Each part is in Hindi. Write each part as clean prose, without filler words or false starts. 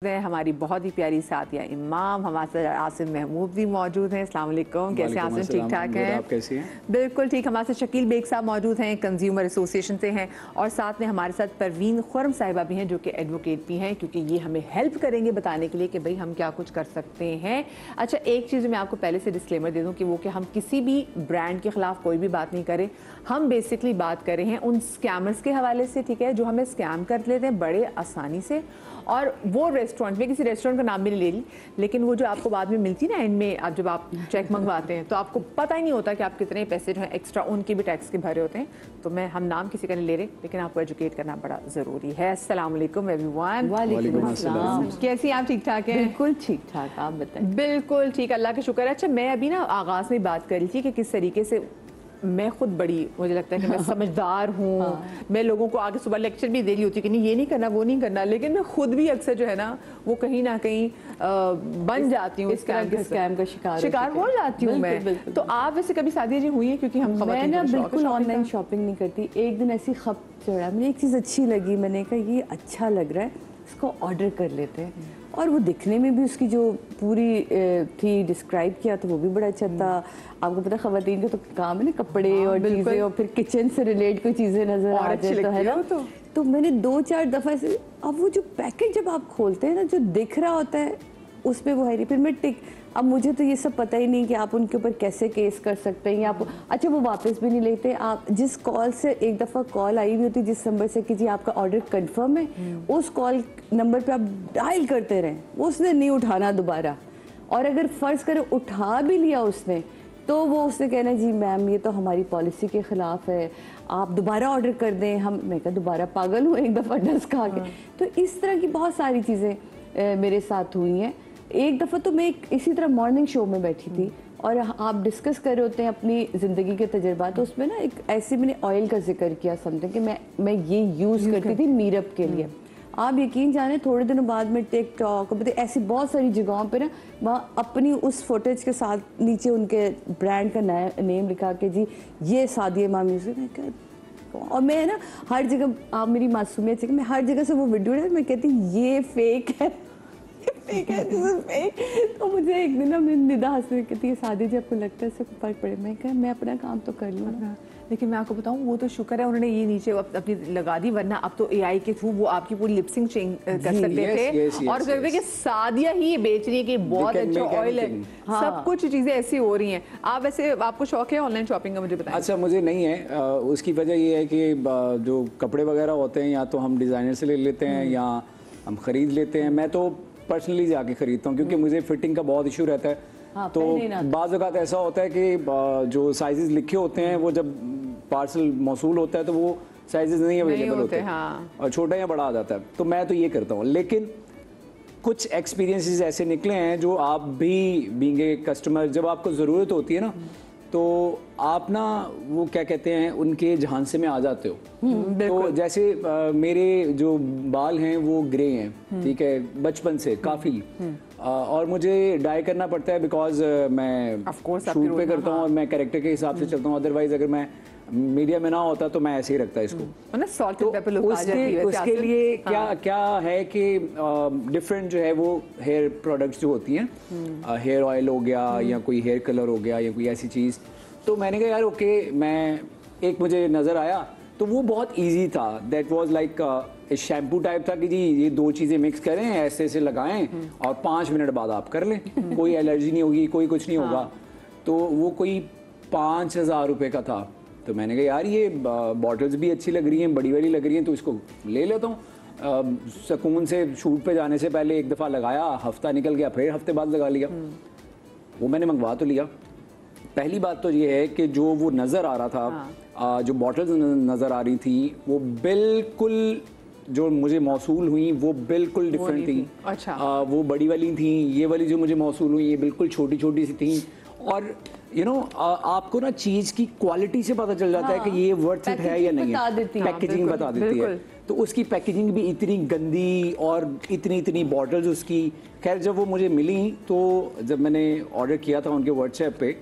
हमारी बहुत ही प्यारी साथिया इमाम, हमारे साथ आसिम महमूद भी मौजूद हैं। अस्सलाम वालेकुम, कैसे आसिम? ठीक ठाक हैं? आप कैसी हैं? बिल्कुल ठीक। हमारे साथ शकील बेग साहब मौजूद हैं, कंज्यूमर एसोसिएशन से हैं, और साथ में हमारे साथ परवीन खुर्रम साहिबा भी हैं जो कि एडवोकेट भी हैं, क्योंकि ये हमें हेल्प करेंगे बताने के लिए कि भाई हम क्या कुछ कर सकते हैं। अच्छा, एक चीज़ मैं आपको पहले से डिस्क्लेमर दे दूँ कि वो कि हम किसी भी ब्रांड के ख़िलाफ़ कोई भी बात नहीं करें। हम बेसिकली बात कर रहे हैं उन स्कैमर्स के हवाले से, ठीक है, जो हमें स्कैम कर लेते हैं बड़े आसानी से। और वो रेस्टोरेंट में, किसी रेस्टोरेंट का नाम भी नहीं ले रही, लेकिन वो जो आपको बाद में मिलती है ना एंड में, आप जब आप चेक मंगवाते हैं तो आपको पता ही नहीं होता कि आप कितने पैसे जो हैं एक्स्ट्रा उनके भी टैक्स के भरे होते हैं। तो हम नाम किसी का नहीं ले रहे, लेकिन आपको एजुकेट करना बड़ा ज़रूरी है। अस्सलाम वालेकुम एवरीवन। वालेकुम अस्सलाम। कैसी आप? ठीक ठाक हैं? बिल्कुल ठीक ठाक, आप बताएं। बिल्कुल ठीक, अल्लाह का शुक्र है। अच्छा, मैं अभी ना आगाज़ में बात कर रही थी कि किस तरीके से मैं खुद बड़ी, मुझे लगता है कि मैं समझदार हूँ। हाँ। मैं लोगों को आगे सुबह लेक्चर भी दे रही होती कि नहीं ये नहीं करना, वो नहीं करना, लेकिन मैं खुद भी अक्सर जो है ना वो कहीं ना कहीं बन जाती हूँ, स्कैम का शिकार हो जाती हूँ मैं। तो आप वैसे कभी शादी जी हुई है? क्योंकि हम मैं ना बिल्कुल ऑनलाइन शॉपिंग नहीं करती। एक दिन ऐसी खप चढ़ा, मुझे एक चीज़ अच्छी लगी, मैंने कहा ये अच्छा लग रहा है, इसको ऑर्डर कर लेते हैं। और वो दिखने में भी उसकी जो पूरी थी डिस्क्राइब किया तो वो भी बड़ा अच्छा था। आपको पता ख़वातीन का तो काम है ना, कपड़े और चीज़ें, और फिर किचन से रिलेट कोई चीज़ें नज़र आ जाए तो है ना। तो मैंने 2-4 दफ़ा से, अब वो जो पैकेट जब आप खोलते हैं ना, जो दिख रहा होता है उसमें वो है नहीं। फिर मैं अब मुझे तो ये सब पता ही नहीं कि आप उनके ऊपर कैसे केस कर सकते हैं, या आप अच्छा वो वापस भी नहीं लेते। आप जिस कॉल से, एक दफ़ा कॉल आई हुई होती जिस नंबर से कि जी आपका ऑर्डर कंफर्म है, उस कॉल नंबर पे आप डायल करते रहें, उसने नहीं उठाना दोबारा। और अगर फ़र्ज़ करें उठा भी लिया उसने, तो वो उसने कहना जी मैम ये तो हमारी पॉलिसी के ख़िलाफ़ है, आप दोबारा ऑर्डर कर दें। मैं कहा दोबारा, पागल हूँ एक दफ़ा डस खा के। तो इस तरह की बहुत सारी चीज़ें मेरे साथ हुई हैं। एक दफ़ा तो मैं इसी तरह मॉर्निंग शो में बैठी थी और आप डिस्कस कर रहे होते हैं अपनी ज़िंदगी के तजुर्बा, तो उसमें ना एक ऐसे मैंने ऑयल का जिक्र किया समथिंग कि मैं ये यूज़ करती थी मीरअप के लिए। आप यकीन जाने थोड़े दिनों बाद में टिकटॉक, ऐसी बहुत सारी जगहों पे ना वहाँ अपनी उस फुटेज के साथ नीचे उनके ब्रांड का नेम लिखा के जी ये सादिया इमाम यूज़ कर। और मैं ना हर जगह, आप मेरी मासूमियत से, मैं हर जगह से वो वीडियो है, मैं कहती ये फेक है, फेक है, दिस इज फेक। तो मुझे एक दिन ना मेरी निदा हंसने कहती है सादी जी आपको लगता है इससे फर्क पड़े? मैं कहा मैं अपना काम तो कर लूँ ना। लेकिन मैं आपको बताऊं, वो तो शुक्र है उन्होंने ये नीचे अपनी लगा दी, वरना अब तो एआई के थ्रू वो आपकी पूरी लिपसिंग चेंज कर सकते थे और कहते कि सादिया ही ये बेच रही है कि बहुत अच्छा ऑयल है। सब कुछ चीजें ऐसी हो रही हैं। आप वैसे, आपको शौक है ऑनलाइन शॉपिंग का? मुझे बताएं। अच्छा, मुझे नहीं है। उसकी वजह ये है कि जो कपड़े वगैरह होते हैं या तो हम डिज़ाइनर से ले लेते हैं या हम ख़रीद लेते हैं। मैं तो पर्सनली जाके ख़रीदता हूँ क्योंकि मुझे फिटिंग का बहुत इशू रहता है। हाँ, तो बाज़ औक़ात ऐसा होता है कि जो साइजेस लिखे होते हैं वो जब पार्सल मौसूल होता है तो वो साइजेस नहीं अवेलेबल होते, हाँ। और छोटा या बड़ा आ जाता है। तो मैं तो ये करता हूँ, लेकिन कुछ एक्सपीरियंसेस ऐसे निकले हैं जो आप भी बीइंग ए कस्टमर, जब आपको ज़रूरत होती है ना, तो आप ना वो क्या कहते हैं उनके जहान से में आ जाते हो। तो जैसे मेरे जो बाल हैं वो ग्रे हैं, ठीक है, बचपन से काफ़ी, और मुझे डाई करना पड़ता है बिकॉज मैं शूट पे करता हूँ और मैं कैरेक्टर के हिसाब से चलता हूँ। अदरवाइज अगर मैं मीडिया में ना होता तो मैं ऐसे ही रखता इसको। तो उसके लिए क्या है कि डिफरेंट जो है वो हेयर प्रोडक्ट्स जो होती हैं, हेयर ऑयल हो गया या कोई हेयर कलर हो गया या कोई ऐसी चीज़। तो मैंने कहा यार ओके, एक मुझे नज़र आया तो वो बहुत इजी था। That was like shampoo type था कि जी ये 2 चीज़ें मिक्स करें, ऐसे ऐसे लगाएं और 5 मिनट बाद आप कर लें, कोई एलर्जी नहीं होगी, कोई कुछ नहीं होगा। तो वो कोई 5,000 रुपये का था। तो मैंने कहा यार ये बॉटल्स भी अच्छी लग रही हैं, बड़ी वाली लग रही हैं, तो इसको ले लेता हूँ। सुकून से शूट पे जाने से पहले एक दफ़ा लगाया, हफ्ता निकल गया, फिर हफ्ते बाद लगा लिया। वो मैंने मंगवा तो लिया। पहली बात तो ये है कि जो वो नज़र आ रहा था, जो बॉटल्स नज़र आ रही थी, वो बिल्कुल जो मुझे मौसूल हुई वो बिल्कुल डिफरेंट थी। अच्छा। वो बड़ी वाली थी, ये वाली जो मुझे मौसूल हुई ये बिल्कुल छोटी छोटी सी थी। और आपको ना चीज़ की क्वालिटी से पता चल जाता है कि ये वर्थ इट है या नहीं है। पैकेजिंग बता देती है। तो उसकी पैकेजिंग भी इतनी गंदी और इतनी बॉटल्स उसकी। खैर जब वो मुझे मिली, तो जब मैंने ऑर्डर किया था उनके व्हाट्सएप पे,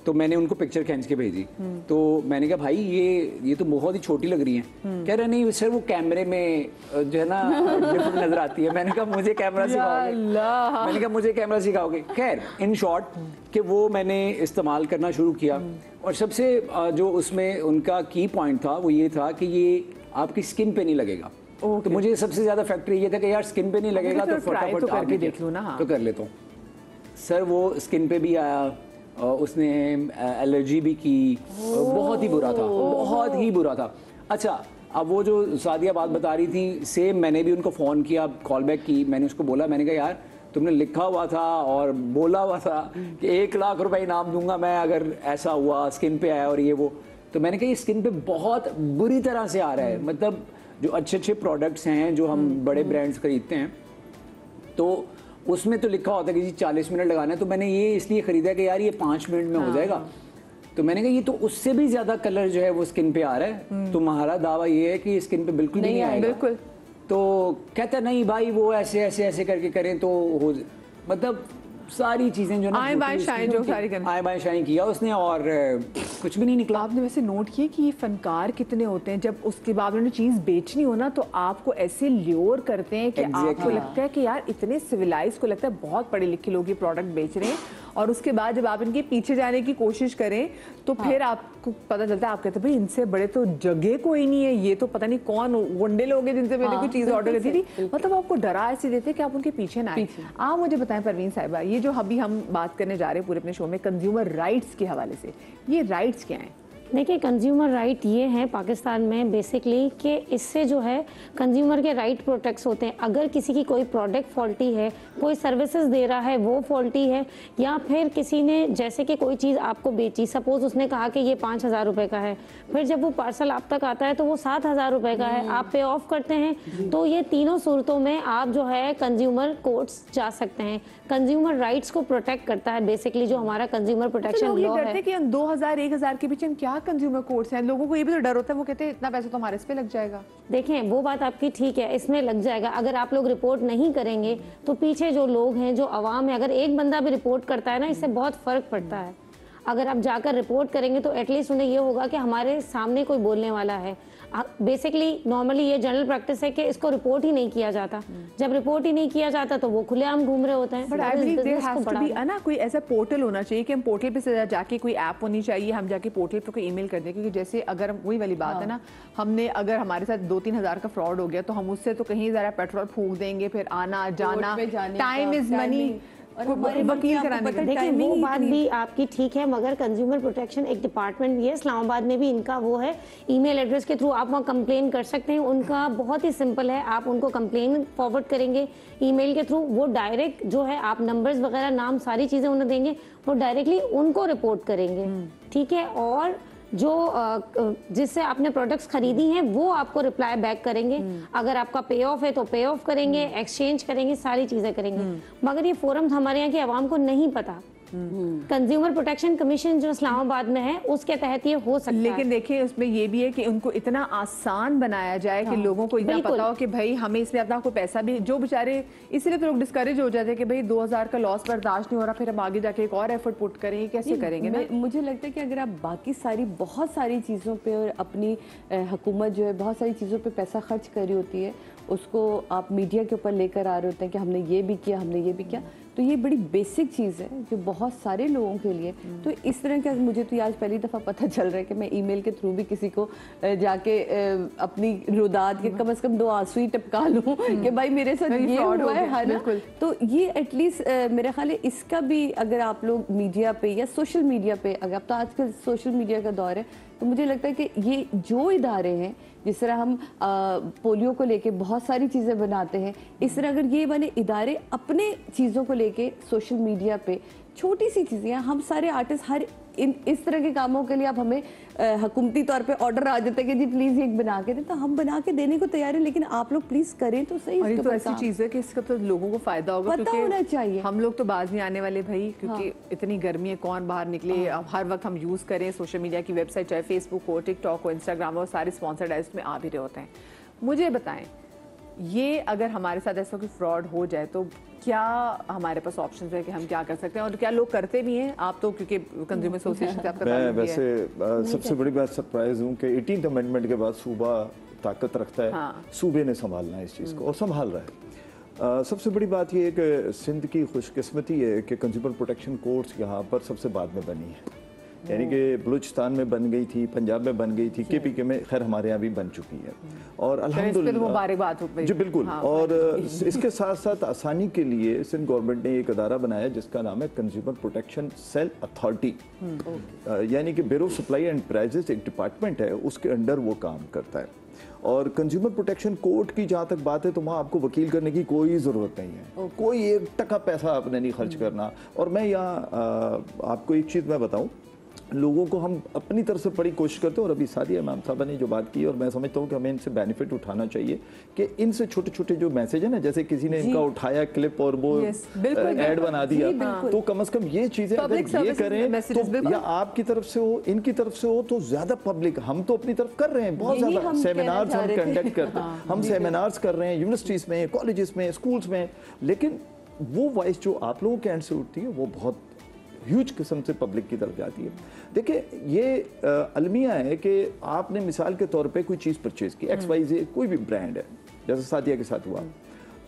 तो मैंने उनको पिक्चर खींच के भेजी। तो मैंने कहा भाई ये तो बहुत ही छोटी लग रही है। कह रहे नहीं सर वो कैमरे में जो है ना डिफरेंट नजर आती है। मैंने कहा मुझे कैमरा सिखाओगे? मैंने कहा मुझे कैमरा सिखाओगे? खैर इन शॉर्ट कि वो मैंने इस्तेमाल करना शुरू किया, और सबसे जो उसमें उनका की पॉइंट था वो ये था कि ये आपकी स्किन पे नहीं लगेगा। तो मुझे सबसे ज्यादा फैक्टर ये था कि यार स्किन पे नहीं लगेगा तो फटाफट करके देख लो ना। तो कर लेता हूँ। सर वो स्किन पे भी आया, उसने एलर्जी भी की, बहुत ही बुरा था, बहुत ही बुरा था। अच्छा, अब वो जो सादिया बात बता रही थी, सेम मैंने भी उनको फ़ोन किया, कॉल बैक की, मैंने उसको बोला, मैंने कहा यार तुमने लिखा हुआ था और बोला हुआ था कि 1 लाख रुपए इनाम दूंगा मैं अगर ऐसा हुआ, स्किन पे आया और ये वो। तो मैंने कहा ये स्किन पे बहुत बुरी तरह से आ रहा है। मतलब जो अच्छे अच्छे प्रोडक्ट्स हैं जो हम बड़े ब्रांड्स खरीदते हैं, तो उसमें तो लिखा होता है कि जी 40 मिनट लगाना है। तो मैंने ये इसलिए खरीदा कि यार ये 5 मिनट में हो जाएगा। तो मैंने कहा ये तो उससे भी ज्यादा कलर जो है वो स्किन पे आ रहा है। तुम्हारा दावा ये है कि स्किन पे बिल्कुल नहीं आएगा। बिल्कुल। तो कहता नहीं भाई वो ऐसे ऐसे ऐसे करके करें तो हो, मतलब सारी चीजें जो आए बाएं शाएं जो सारी करनी, आए बाएं शाएं किया उसने और कुछ भी नहीं निकला। आपने वैसे नोट किया कि ये फनकार कितने होते हैं, जब उसके बाद उन्होंने चीज बेचनी हो ना तो आपको ऐसे ल्योर करते हैं कि आपको लगता है कि यार इतने सिविलाइज को लगता है बहुत पढ़े लिखे लोग ये प्रोडक्ट बेच रहे हैं, और उसके बाद जब आप इनके पीछे जाने की कोशिश करें तो फिर आपको पता चलता है, आप कहते हैं भाई इनसे बड़े तो जगह कोई नहीं है, ये तो पता नहीं कौन गुंडे लोग हैं जिनसे मैंने कोई चीज ऑर्डर करी थी। मतलब आपको डरा ऐसे देते कि आप उनके पीछे ना आए। आप मुझे बताएं परवीन साहिबा, ये जो अभी हम बात करने जा रहे हैं पूरे अपने शो में कंज्यूमर राइट्स के हवाले से, ये राइट्स क्या हैं? देखिए कंज्यूमर राइट ये है पाकिस्तान में बेसिकली कि इससे जो है कंज्यूमर के राइट प्रोटेक्ट होते हैं। अगर किसी की कोई प्रोडक्ट फॉल्टी है, कोई सर्विसेज दे रहा है वो फॉल्टी है, या फिर किसी ने जैसे कि कोई चीज़ आपको बेची, सपोज उसने कहा कि ये 5,000 रुपये का है, फिर जब वो पार्सल आप तक आता है तो वो 7,000 रुपये का है, आप पे ऑफ करते हैं, तो ये तीनों सूरतों में आप जो है कंज्यूमर कोर्ट्स जा सकते हैं। कंज्यूमर राइट्स को प्रोटेक्ट करता है बेसिकली जो हमारा कंज्यूमर प्रोटेक्शन लॉ है। कि 2,000 1,000 के पीछे हम क्या कंज्यूमर कोर्ट्स हैं, लोगों को ये भी तो डर होता है, वो कहते हैं इतना पैसा तो हमारे इस पे लग जाएगा। देखें वो बात आपकी ठीक है, इसमें लग जाएगा। अगर आप लोग रिपोर्ट नहीं करेंगे तो पीछे जो लोग हैं, जो आवाम है, अगर एक बंदा भी रिपोर्ट करता है ना, इससे बहुत फर्क पड़ता है। अगर आप जाकर रिपोर्ट करेंगे तो एटलीस्ट उन्हें ये होगा कि हमारे सामने कोई बोलने वाला है। बेसिकली नॉर्मली ये जनरल प्रैक्टिस है कि इसको रिपोर्ट ही नहीं किया जाता। जब रिपोर्ट ही नहीं किया जाता तो वो खुलेआम घूम रहे होते हैं। But I believe there has to be ना कोई ऐसा पोर्टल होना चाहिए कि हम पोर्टल पे से जाके, कोई ऐप होनी चाहिए, हम जाके पोर्टल पे कोई ईमेल कर दें। क्योंकि जैसे अगर वही वाली बात है ना, हमने अगर हमारे साथ 2-3 हज़ार का फ्रॉड हो गया तो हम उससे तो कहीं ज़रा पेट्रोल फूंक देंगे, फिर आना जाना, टाइम इज मनी, वकील कराने। देखिए वो बात भी आपकी ठीक है, मगर कंज्यूमर प्रोटेक्शन एक डिपार्टमेंट भी है इस्लामाबाद में भी, इनका वो है ईमेल एड्रेस के थ्रू आप वहाँ कंप्लेन कर सकते हैं। उनका बहुत ही सिंपल है, आप उनको कंप्लेन फॉरवर्ड करेंगे ईमेल के थ्रू, वो डायरेक्ट जो है आप नंबर्स वगैरह नाम सारी चीज़ें उन्हें देंगे, वो डायरेक्टली उनको रिपोर्ट करेंगे। ठीक है, और जो जिससे आपने प्रोडक्ट्स खरीदी हैं वो आपको रिप्लाई बैक करेंगे। अगर आपका पे ऑफ है तो पे ऑफ करेंगे, एक्सचेंज करेंगे, सारी चीजें करेंगे। मगर ये फोरम हमारे यहाँ की आवाम को नहीं पता। कंज्यूमर प्रोटेक्शन कमीशन जो इस्लामाबाद में है उसके तहत ये हो सकता है। लेकिन देखिए उसमें ये भी है कि उनको इतना आसान बनाया जाए कि लोगों को इतना पता हो कि भाई हमें इसमें अपना कोई पैसा भी, जो बेचारे इसलिए तो लोग डिस्करेज हो जाते हैं कि भाई 2,000 का लॉस बर्दाश्त नहीं हो रहा, फिर हम आगे जाके एक और एफर्ट पुट करें, कैसे करेंगे ना। मुझे लगता है कि अगर आप बाकी सारी बहुत सारी चीज़ों पे और अपनी हुकूमत जो है बहुत सारी चीज़ों पे पैसा खर्च कर रही होती है, उसको आप मीडिया के ऊपर लेकर आ रहे होते हैं कि हमने ये भी किया, हमने ये भी किया, तो ये बड़ी बेसिक चीज़ है जो बहुत सारे लोगों के लिए। तो इस तरह का मुझे तो आज पहली दफ़ा पता चल रहा है कि मैं ईमेल के थ्रू भी किसी को जाके अपनी रुदात के कम से कम 2 आंसू ही टपका लूँ कि भाई मेरे साथ ये हुआ है ना। तो ये एटलीस्ट मेरा ख्याल है इसका भी अगर आप लोग मीडिया पे या सोशल मीडिया पे, अगर अब तो आजकल सोशल मीडिया का दौर है, तो मुझे लगता है कि ये जो इदारे हैं, जिस तरह हम पोलियो को लेके बहुत सारी चीज़ें बनाते हैं, इस तरह अगर ये वाले इदारे अपने चीज़ों को लेके सोशल मीडिया पे छोटी सी चीज़ें, हम सारे आर्टिस्ट हर इस तरह के कामों के लिए आप हमें हुकूमती तौर पे ऑर्डर आ जाते हैं कि जी प्लीज़ ये बना के दें, तो हम बना के देने को तैयार हैं, लेकिन आप लोग प्लीज़ करें तो सही। और तो ऐसी चीज़ है कि इसका तो लोगों को फायदा होगा, पता होना चाहिए। हम लोग तो बाज नहीं आने वाले भाई, क्योंकि इतनी गर्मी है, कौन बाहर निकले। हर वक्त हम यूज़ करें सोशल मीडिया की वेबसाइट, चाहे फेसबुक हो, टिकटॉक हो, इंस्टाग्राम हो, सारे स्पॉन्सर्ड एड्स में आ भी रहे होते हैं। मुझे बताएं, ये अगर हमारे साथ ऐसा कोई फ्रॉड हो जाए तो क्या हमारे पास ऑप्शन है कि हम क्या कर सकते हैं और क्या लोग करते भी हैं? आप तो क्योंकि कंज्यूमर एसोसिएशन से आपका मैं ताल्लुक भी है। वैसे सबसे बड़ी बात सरप्राइज हूँ कि 18th अमेंडमेंट के बाद सूबा ताकत रखता है। हाँ। सूबे ने संभालना है इस चीज़ को और संभाल रहा है। सबसे बड़ी बात यह है कि सिंध की खुशकिस्मती है कि कंज्यूमर प्रोटेक्शन कोर्ट्स यहाँ पर सबसे बाद में बनी है, यानी कि बलूचिस्तान में बन गई थी, पंजाब में बन गई थी, KPK में खैर हमारे यहाँ भी बन चुकी है और अल्हम्दुलिल्लाह मुबारकबाद हो भाई। जी बिल्कुल। हाँ, और इसके साथ साथ आसानी के लिए सिंध गवर्नमेंट ने एक अदारा बनाया जिसका नाम है कंज्यूमर प्रोटेक्शन सेल अथॉरिटी, यानी कि ब्यूरो सप्लाई एंड प्राइजेस एक डिपार्टमेंट है, उसके अंडर वो काम करता है। और कंज्यूमर प्रोटेक्शन कोर्ट की जहाँ तक बात है तो वहाँ आपको वकील करने की कोई ज़रूरत नहीं है, कोई 1 टका पैसा आपने नहीं खर्च करना। और मैं यहाँ आपको एक चीज़ मैं बताऊँ, लोगों को हम अपनी तरफ से बड़ी कोशिश करते हैं और अभी सादिया इमाम साहबा ने जो बात की और मैं समझता हूँ कि हमें इनसे बेनिफिट उठाना चाहिए कि इनसे छोटे छोटे जो मैसेज है ना, जैसे किसी ने इनका उठाया क्लिप और वो ऐड बना दिया, तो कम से कम ये चीजें अगर ये करें तो या आपकी तरफ से हो इनकी तरफ से हो तो ज्यादा पब्लिक, हम तो अपनी तरफ कर रहे हैं बहुत ज्यादा सेमिनार्स हम कंडक्ट करते हैं, हम सेमिनार्स कर रहे हैं यूनिवर्सिटीज में, कॉलेजेस में, स्कूल्स में, लेकिन वो वॉइस जो आप लोगों के एंड से उठती है वो बहुत ह्यूज किस्म से पब्लिक की तरफ जाती है। देखिए ये अलमिया है कि आपने मिसाल के तौर पे कोई चीज़ परचेज की, XYZ कोई भी ब्रांड है, जैसे सादिया के साथ हुआ,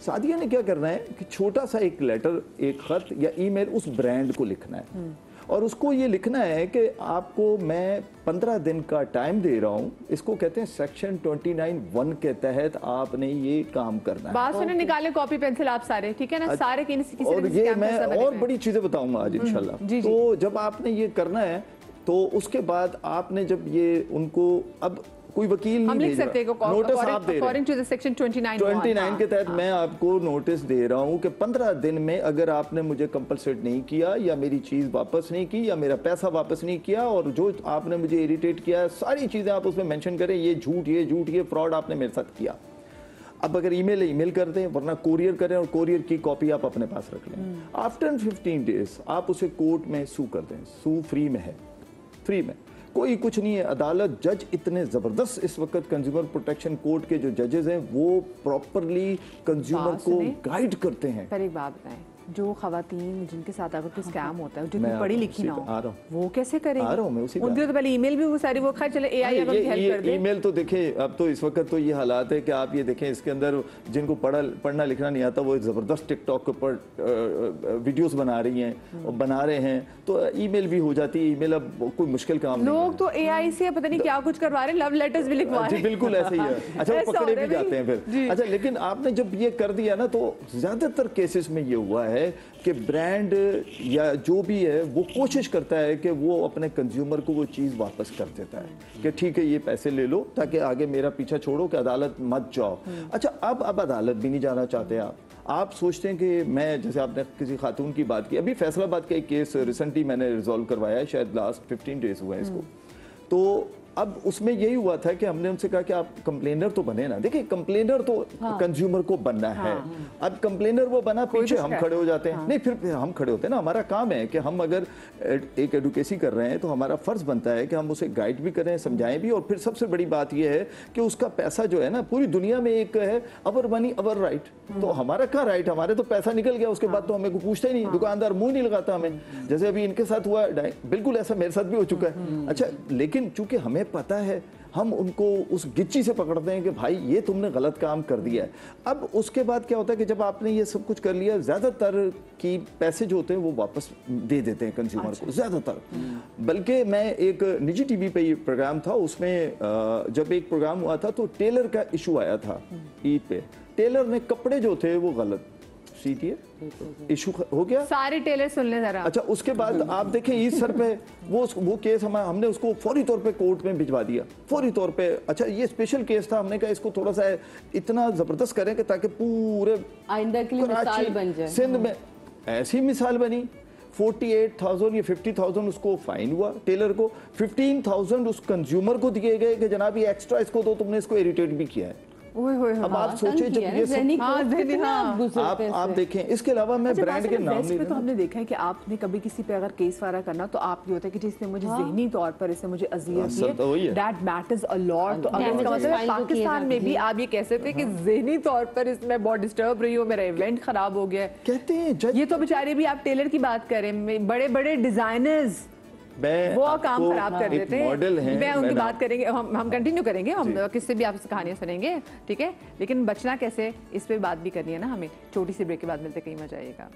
सादिया ने क्या करना है कि छोटा सा एक लेटर, एक खत या ईमेल उस ब्रांड को लिखना है और उसको ये लिखना है कि आपको मैं 15 दिन का टाइम दे रहा हूँ, इसको कहते हैं सेक्शन 29(1) के तहत आपने ये काम करना है। बात सुने, निकाले कॉपी पेंसिल आप सारे, ठीक है ना, सारे किसी और ये मैं और बड़ी चीजें बताऊंगा आज इंशाल्लाह। तो जब आपने ये करना है तो उसके बाद आपने जब ये उनको, अब कोई वकील नहीं भेज रहा, नोटिस आप दे रहे हैं सेक्शन 29 के तहत मैं आपको नोटिस दे रहा हूं कि 15 दिन में अगर आपने मुझे कंपलसेट नहीं किया या मेरी चीज वापस नहीं की या मेरा पैसा वापस नहीं किया और जो आपने मुझे इरिटेट किया सारी चीजें आप उसमें मेंशन करें, ये झूठ ये फ्रॉड आपने मेरे साथ किया। अब अगर ईमेल कर दें, वरना कोरियर करें और कोरियर की कॉपी आप अपने पास रख लें। आफ्टर 15 डेज आप उसे कोर्ट में सू कर दें, सू फ्री में है, फ्री में कोई कुछ नहीं है। अदालत जज इतने ज़बरदस्त इस वक्त कंज्यूमर प्रोटेक्शन कोर्ट के जो जजेस हैं वो प्रॉपरली कंज्यूमर को गाइड करते हैं। पर एक बात बताएं, जो खवातीन जिनके साथ अगर कोई स्कैम होता है, जितनी पढ़ी लिखी ना हो, वो कैसे करेंगे? आ रहा हूं मैं उसी उनके तो पहले ईमेल भी वो सारी वो खैर चले AI अगर हेल्प कर दे। ईमेल तो देखें, अब तो इस वक्त तो ये हालात है कि आप ये देखें, इसके अंदर जिनको पढ़ना लिखना नहीं आता वो ज़बरदस्त टिकटॉक के ऊपर वीडियोस बना रही हैं और बना रहे हैं, तो ईमेल भी हो जाती है। ईमेल अब कोई मुश्किल काम नहीं। लोग तो AI से पता नहीं क्या कुछ करवा रहे हैं, लव लेटर्स भी लिखवा रहे हैं। बिल्कुल ऐसे ही है। अच्छा वो पकड़े भी जाते हैं फिर। अच्छा लेकिन आपने जब ये कर दिया ना, तो ज्यादातर केसेस में ये हुआ है कि ब्रांड या जो भी है वो कोशिश करता है कि वो अपने कंज्यूमर को वो चीज़ वापस कर देता है कि ठीक है ये पैसे ले लो ताकि आगे मेरा पीछा छोड़ो, कि अदालत मत जाओ। अच्छा अब अदालत भी नहीं जाना चाहते आप सोचते हैं कि मैं, जैसे आपने किसी खातून की बात की, अभी फैसलाबाद का एक केस रिसेंटली मैंने रिजॉल्व करवाया है, शायद लास्ट 15 डेज हुआ है इसको। तो अब उसमें यही हुआ था कि हमने उनसे कहा कि आप कंप्लेनर तो बने ना। देखिए कंप्लेनर तो कंज्यूमर को बनना है। अब कंप्लेनर वो बना, पीछे हम खड़े हो जाते हैं। नहीं फिर हम खड़े होते हैं ना, हमारा काम है कि हम अगर एक एडुकेसी कर रहे हैं तो हमारा फर्ज बनता है कि हम उसे गाइड भी करें, समझाएं भी। और फिर सबसे बड़ी बात यह है कि उसका पैसा जो है ना, पूरी दुनिया में एक है अवर मनी अवर राइट, तो हमारा क्या राइट, हमारे तो पैसा निकल गया, उसके बाद तो हमें को पूछता ही नहीं, दुकानदार मुंह नहीं लगाता हमें, जैसे अभी इनके साथ हुआ। बिल्कुल ऐसा मेरे साथ भी हो चुका है। अच्छा लेकिन चूंकि हमें पता है, हम उनको उस गिच्ची से पकड़ते हैं कि भाई ये तुमने गलत काम कर दिया है। अब उसके बाद क्या होता है कि जब आपने ये सब कुछ कर लिया, ज्यादातर की पैसे जो होते हैं वो वापस दे देते हैं कंज्यूमर को, ज्यादातर। बल्कि मैं एक निजी टीवी पे ये प्रोग्राम था, उसमें जब एक प्रोग्राम हुआ था तो टेलर का इशू आया था ईद पे। टेलर ने कपड़े जो थे वो गलत सी दिए, इशू हो गया। सारे टेलर सुन ले जरा। अच्छा उसके बाद आप देखें इस सर पे वो केस हमने उसको फौरी तौर पे कोर्ट में भिजवा दिया, फौरी तौर पे। अच्छा ये स्पेशल केस था, हमने कहा इसको थोड़ा सा इतना जबरदस्त करें कि ताकि पूरे आइंदा के लिए मिसाल बन जाए। सिंध में ऐसी मिसाल बनी। 48,000 या 50,000 उसको फाइन हुआ टेलर को, 15,000 उस कंज्यूमर को दिए गए कि जनाब ये एक्स्ट्रा इसको दो, तुमने इसको इरिटेट भी किया है। ओए होए अब आप सोचिए जब ये सब आप देखें, इसके अलावा मैं ब्रांड के नाम नहीं तो हमने देखा है कि आपने कभी किसी पे अगर केस वगैरह करना तो आप ये होता है कि जिसने मुझे जहनी तौर पर इससे मुझे अजियत की है, दैट मैटर्स अ लॉट। तो अगर इसका मतलब है पाकिस्तान में भी आप ये कह सकते हैं कि जहनी तौर पर इसमें बहुत डिस्टर्ब रही हो, मेरा इवेंट खराब हो गया कहते हैं। ये तो बेचारे भी, आप टेलर की बात करें, बड़े बड़े डिजाइनर्स वो काम खराब कर देते हैं। मॉडल है, मैं उनकी बात करेंगे, हम कंटिन्यू करेंगे, हम किससे भी आपसे कहानियां सुनेंगे, ठीक है। लेकिन बचना कैसे, इस पे बात भी करनी है ना हमें। छोटी सी ब्रेक के बाद मिलते, कहीं मजा आएगा।